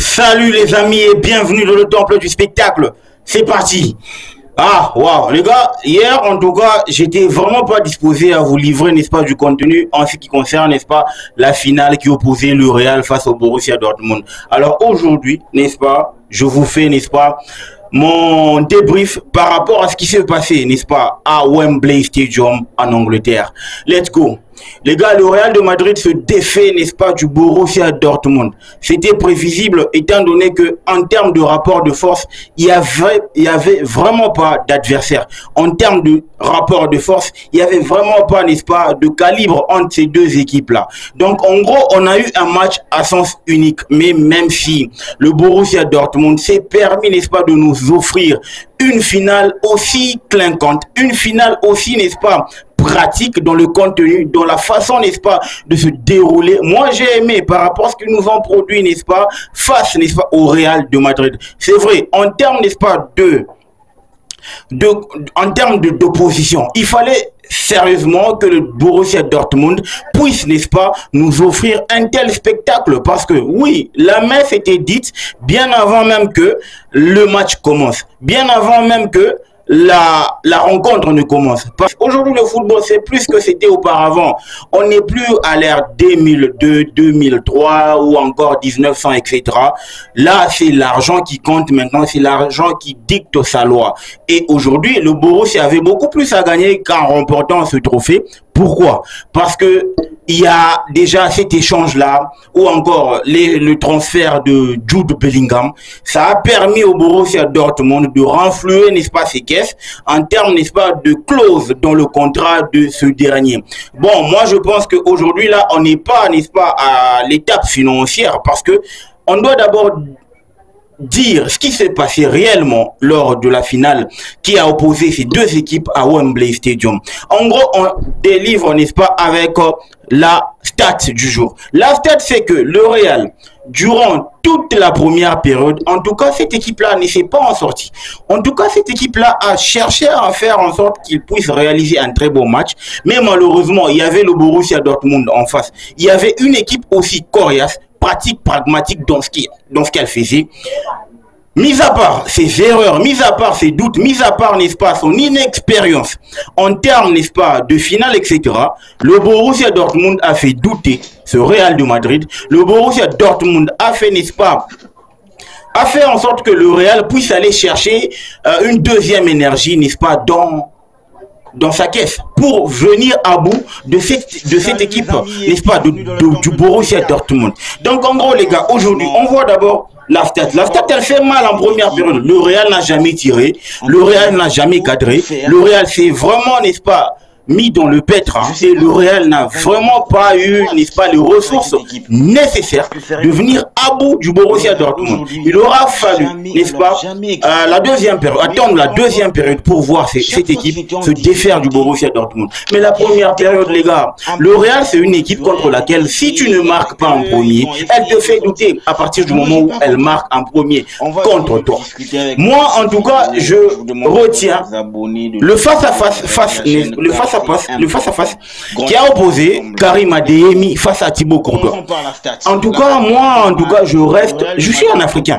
Salut les amis et bienvenue dans le temple du spectacle. C'est parti. Ah, waouh, les gars, hier en tout cas, j'étais vraiment pas disposé à vous livrer, n'est-ce pas, du contenu en ce qui concerne, n'est-ce pas, la finale qui opposait le Real face au Borussia Dortmund. Alors aujourd'hui, n'est-ce pas, je vous fais, n'est-ce pas, mon débrief par rapport à ce qui s'est passé, n'est-ce pas, à Wembley Stadium en Angleterre. Let's go. Les gars, le Real de Madrid se défait, n'est-ce pas, du Borussia Dortmund. C'était prévisible étant donné que en termes de rapport de force, il y avait vraiment pas d'adversaire. En termes de rapport de force, il y avait vraiment pas, n'est-ce pas, de calibre entre ces deux équipes-là. Donc, en gros, on a eu un match à sens unique. Mais même si le Borussia Dortmund s'est permis, n'est-ce pas, de nous offrir une finale aussi clinquante, une finale aussi, n'est-ce pas, pratique dans le contenu, dans la façon, n'est-ce pas, de se dérouler. Moi, j'ai aimé par rapport à ce qu'ils nous ont produit, n'est-ce pas, face, n'est-ce pas, au Real de Madrid. C'est vrai, en termes, n'est-ce pas, en termes d'opposition, il fallait sérieusement que le Borussia Dortmund puisse, n'est-ce pas, nous offrir un tel spectacle parce que oui, la messe était dite bien avant même que le match commence, bien avant même que la rencontre ne commence. Parce qu'aujourd'hui, le football, c'est plus que c'était auparavant. On n'est plus à l'ère 2002, 2003 ou encore 1900, etc. Là, c'est l'argent qui compte maintenant, c'est l'argent qui dicte sa loi. Et aujourd'hui, le Borussia avait beaucoup plus à gagner qu'en remportant ce trophée. Pourquoi? Parce que il y a déjà cet échange-là, ou encore le transfert de Jude Bellingham. Ça a permis au Borussia Dortmund de renflouer, n'est-ce pas, ses caisses en termes, n'est-ce pas, de clauses dans le contrat de ce dernier. Bon, moi je pense qu'aujourd'hui là, on n'est pas, n'est-ce pas, à l'étape financière parce que on doit d'abord dire ce qui s'est passé réellement lors de la finale qui a opposé ces deux équipes à Wembley Stadium. En gros, on délivre, n'est-ce pas, avec la stat du jour. La stat, c'est que le Real, durant toute la première période, en tout cas, cette équipe-là ne s'est pas en sortie. En tout cas, cette équipe-là a cherché à faire en sorte qu'il puisse réaliser un très beau match. Mais malheureusement, il y avait le Borussia Dortmund en face. Il y avait une équipe aussi coriace, pratique, pragmatique dans ce qu'elle faisait. Mis à part ses erreurs, mis à part ses doutes, mis à part, n'est-ce pas, son inexpérience en termes, n'est-ce pas, de finale, etc., le Borussia Dortmund a fait douter ce Real de Madrid. Le Borussia Dortmund a fait, n'est-ce pas, a fait en sorte que le Real puisse aller chercher une deuxième énergie, n'est-ce pas, dans sa caisse pour venir à bout de cette équipe, n'est-ce pas, du Borussia Dortmund. Donc en gros les gars, aujourd'hui on voit d'abord la stat. La stat, elle fait mal en première période. Le Real n'a jamais tiré, le Real n'a jamais cadré, le Real c'est vraiment, n'est-ce pas, mis dans le pétrin, et le Real n'a vraiment pas eu, n'est-ce pas, les ressources nécessaires de venir à bout du Borussia Dortmund. Il aura fallu, n'est-ce pas, la deuxième période, attendre la deuxième période pour voir cette équipe se défaire du Borussia Dortmund. Mais la première période, les gars, le Real c'est une équipe contre laquelle si tu ne marques pas en premier, elle te fait douter à partir du moment où elle marque en premier contre toi. Moi, en tout cas, je retiens le face-à-face, le face-à-face qui a opposé Karim Adeyemi face à Thibaut Courtois. En tout cas, moi, je suis un Africain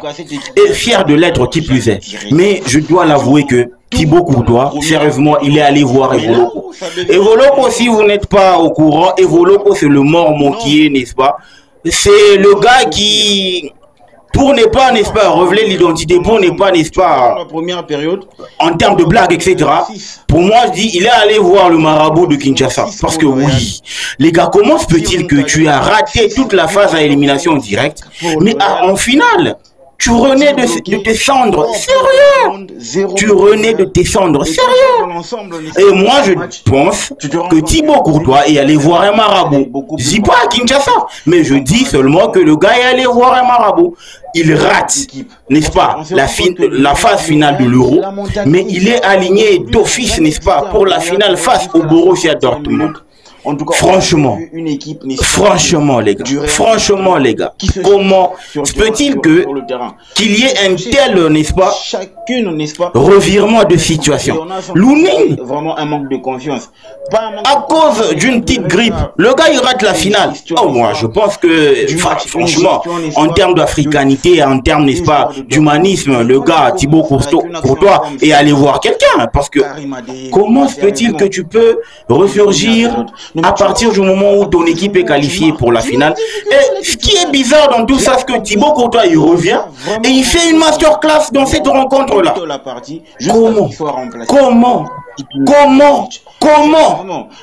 et fier de l'être qui plus est. Mais je dois l'avouer que Thibaut Courtois, sérieusement, il est allé voir Evoloko. Evoloko, si vous n'êtes pas au courant, Evoloko, c'est le mort moqué, n'est-ce pas? C'est le gars qui, pour ne pas, n'est-ce pas, révéler l'identité, pour ne pas, n'est-ce pas, la première période, en termes de blagues, etc. Pour moi, je dis, il est allé voir le marabout de Kinshasa. Parce que oui, les gars, comment se peut-il que tu as raté toute la phase à élimination directe, mais en finale, tu renais de tes cendres, sérieux? Tu renais de tes cendres, sérieux? Et moi, je pense que Thibaut Courtois est allé voir un marabout. Je dis pas à Kinshasa, mais je dis seulement que le gars est allé voir un marabout. Il rate, n'est-ce pas, la phase finale de l'Euro, mais il est aligné d'office, n'est-ce pas, pour la finale face au Borussia Dortmund. En tout cas, franchement, une équipe, franchement les gars, franchement les gars, comment se peut-il que qu'il y ait un tel, n'est-ce pas, revirement de situation. Lounine, vraiment un manque de confiance. À cause d'une petite grippe, le gars il rate la finale. Oh, moi je pense que, franchement, en termes d'africanité, en termes, n'est-ce pas, d'humanisme, le gars Thibaut Courtois est allé voir quelqu'un. Parce que comment se peut-il que tu peux ressurgir à partir du moment où ton équipe est qualifiée pour la finale? Et ce qui est bizarre dans tout ça, c'est que Thibaut Courtois il revient et il fait une masterclass dans cette rencontre-là. Comment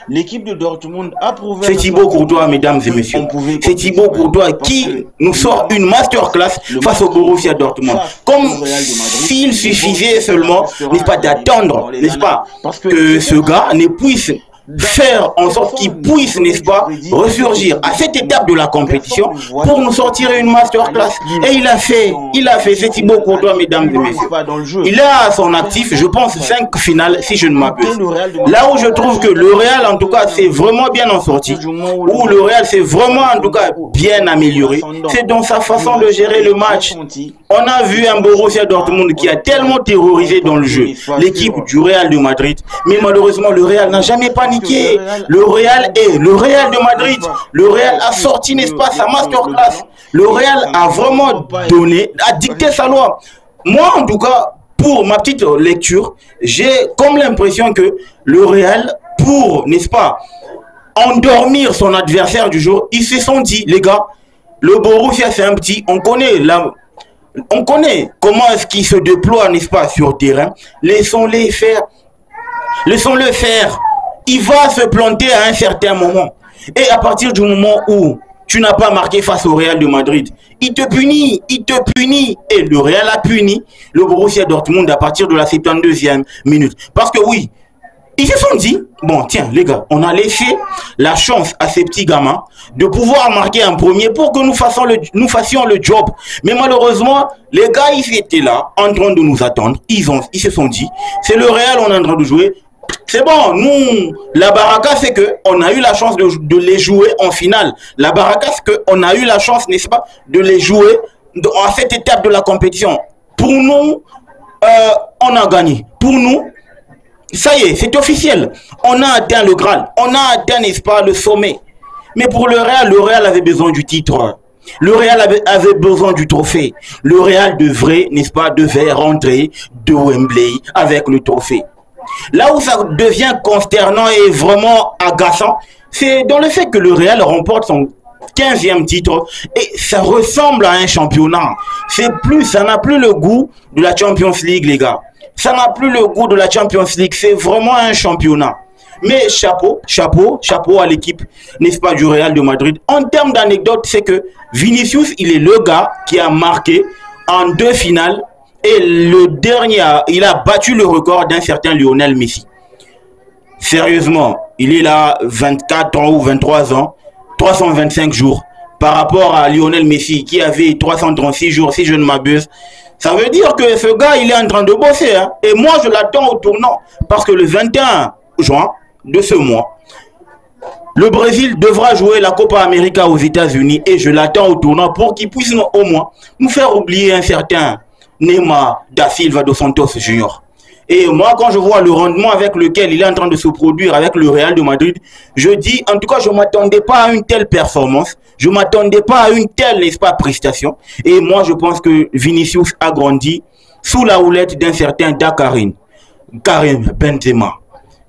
l'équipe de Dortmund a prouvé. C'est Thibaut Courtois, mesdames et messieurs. C'est Thibaut Courtois qui nous sort une masterclass face au Borussia Dortmund. Comme s'il suffisait seulement, n'est-ce pas, d'attendre, n'est-ce pas, que ce gars ne puisse faire en sorte qu'il puisse, n'est-ce pas, ressurgir à cette étape de la compétition pour nous sortir une masterclass. Et il a fait, c'est Thibaut Courtois, mesdames et messieurs. Il a à son actif, je pense, 5 finales, si je ne m'abuse. Là où je trouve que le Real, en tout cas, s'est vraiment bien en sorti, où le Real s'est vraiment, en tout cas, bien amélioré, c'est dans sa façon de gérer le match. On a vu un Borussia Dortmund qui a tellement terrorisé dans le jeu l'équipe du Real de Madrid, mais malheureusement, le Real n'a jamais paniqué. Le Real de Madrid. Le Real a sorti, n'est-ce pas, sa masterclass. Le Real a vraiment donné, a dicté sa loi. Moi, en tout cas, pour ma petite lecture, j'ai comme l'impression que le Real, pour, n'est-ce pas, endormir son adversaire du jour, ils se sont dit, les gars, le Borussia c'est un petit, on connaît comment est-ce qu'il se déploie, n'est-ce pas, sur terrain. Laissons-les faire. Laissons-le faire. Il va se planter à un certain moment. Et à partir du moment où tu n'as pas marqué face au Real de Madrid, il te punit. Et le Real a puni le Borussia Dortmund à partir de la 72e minute. Parce que oui, ils se sont dit, bon tiens les gars, on a laissé la chance à ces petits gamins de pouvoir marquer un premier pour que nous fassions le job. Mais malheureusement, les gars, ils étaient là en train de nous attendre. Ils se sont dit, c'est le Real, on est en train de jouer. C'est bon, nous, la baraka, c'est qu'on a eu la chance de les jouer en finale. La baraka, c'est qu'on a eu la chance, n'est-ce pas, de les jouer à cette étape de la compétition. Pour nous, on a gagné. Pour nous, ça y est, c'est officiel. On a atteint le Graal. On a atteint, n'est-ce pas, le sommet. Mais pour le Real avait besoin du titre. Le Real avait besoin du trophée. Le Real devait rentrer de Wembley avec le trophée. Là où ça devient consternant et vraiment agaçant, c'est dans le fait que le Real remporte son 15e titre et ça ressemble à un championnat. Ça n'a plus le goût de la Champions League, les gars. Ça n'a plus le goût de la Champions League. C'est vraiment un championnat. Mais chapeau à l'équipe, n'est-ce pas, du Real de Madrid. En termes d'anecdote, c'est que Vinicius, il est le gars qui a marqué en 2 finales. Et le dernier, il a battu le record d'un certain Lionel Messi. Sérieusement, il est là 24 ans ou 23 ans, 325 jours. Par rapport à Lionel Messi qui avait 336 jours, si je ne m'abuse. Ça veut dire que ce gars, il est en train de bosser. Hein. Et moi, je l'attends au tournant. Parce que le 21 juin de ce mois, le Brésil devra jouer la Copa América aux États-Unis. Et je l'attends au tournant pour qu'il puisse au moins nous faire oublier un certain Neymar da Silva dos Santos Junior. Et moi, quand je vois le rendement avec lequel il est en train de se produire avec le Real de Madrid, je dis, en tout cas, je ne m'attendais pas à une telle performance. Je ne m'attendais pas à une telle, n'est-ce pas, prestation. Et moi, je pense que Vinicius a grandi sous la houlette d'un certain Karim Benzema.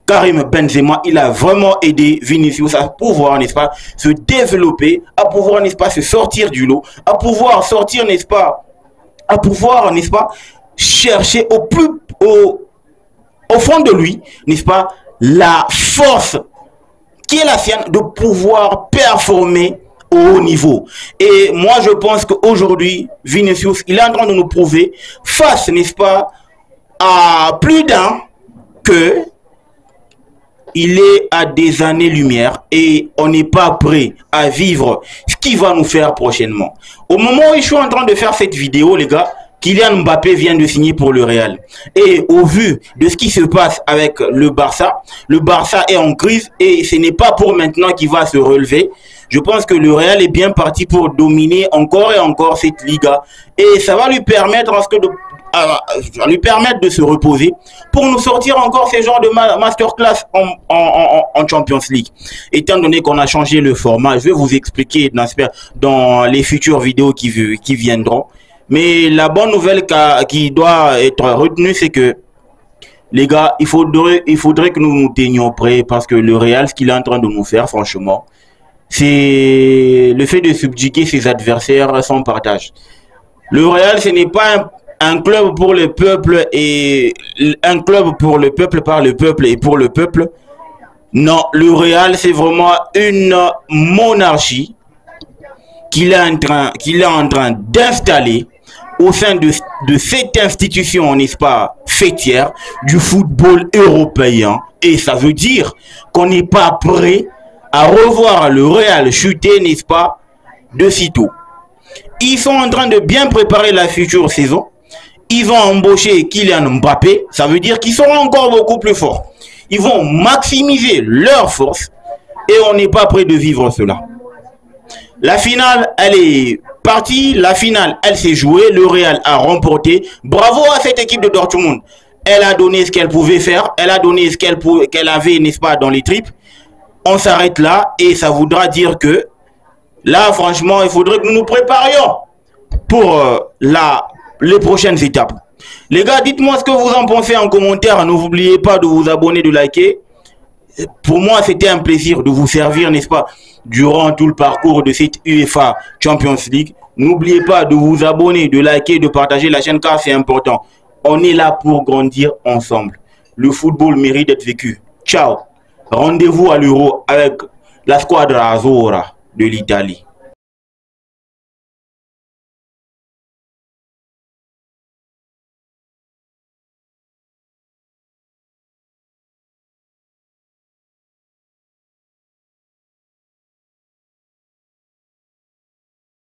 Karim Benzema, il a vraiment aidé Vinicius à pouvoir, n'est-ce pas, se développer, à pouvoir, n'est-ce pas, se sortir du lot, à pouvoir sortir, n'est-ce pas, chercher au fond de lui, n'est-ce pas, la force qui est la sienne de pouvoir performer au haut niveau. Et moi, je pense qu'aujourd'hui, Vinicius, il est en train de nous prouver, face, n'est-ce pas, à plus d'un, que il est à des années-lumière et on n'est pas prêt à vivre ce qu'il va nous faire prochainement. Au moment où je suis en train de faire cette vidéo, les gars, Kylian Mbappé vient de signer pour le Real. Et au vu de ce qui se passe avec le Barça est en crise et ce n'est pas pour maintenant qu'il va se relever. Je pense que le Real est bien parti pour dominer encore et encore cette Liga. Et ça va lui permettre de se reposer pour nous sortir encore ces genres de masterclass en Champions League. Étant donné qu'on a changé le format, je vais vous expliquer dans les futures vidéos qui viendront. Mais la bonne nouvelle qui doit être retenue, c'est que les gars, il faudrait que nous nous tenions prêts parce que le Real, ce qu'il est en train de nous faire, franchement, c'est le fait de subjuguer ses adversaires sans partage. Le Real, ce n'est pas un club pour le peuple et un club pour le peuple, par le peuple et pour le peuple. Non, le Real, c'est vraiment une monarchie qu'il est en train d'installer au sein de cette institution, n'est-ce pas, fêtière du football européen. Et ça veut dire qu'on n'est pas prêt à revoir le Real chuter, n'est-ce pas, de sitôt. Ils sont en train de bien préparer la future saison. Ils vont embaucher Kylian Mbappé. Ça veut dire qu'ils seront encore beaucoup plus forts. Ils vont maximiser leur force. Et on n'est pas prêt de vivre cela. La finale, elle est partie. La finale, elle s'est jouée. Le Real a remporté. Bravo à cette équipe de Dortmund. Elle a donné ce qu'elle pouvait faire. Elle a donné ce qu'elle avait, n'est-ce pas, dans les tripes. On s'arrête là. Et ça voudra dire que là, franchement, il faudrait que nous nous préparions pour les prochaines étapes. Les gars, dites-moi ce que vous en pensez en commentaire. N'oubliez pas de vous abonner, de liker. Pour moi, c'était un plaisir de vous servir, n'est-ce pas, durant tout le parcours de cette UEFA Champions League. N'oubliez pas de vous abonner, de liker, de partager la chaîne car c'est important. On est là pour grandir ensemble. Le football mérite d'être vécu. Ciao. Rendez-vous à l'Euro avec la Squadra Azzurra de l'Italie.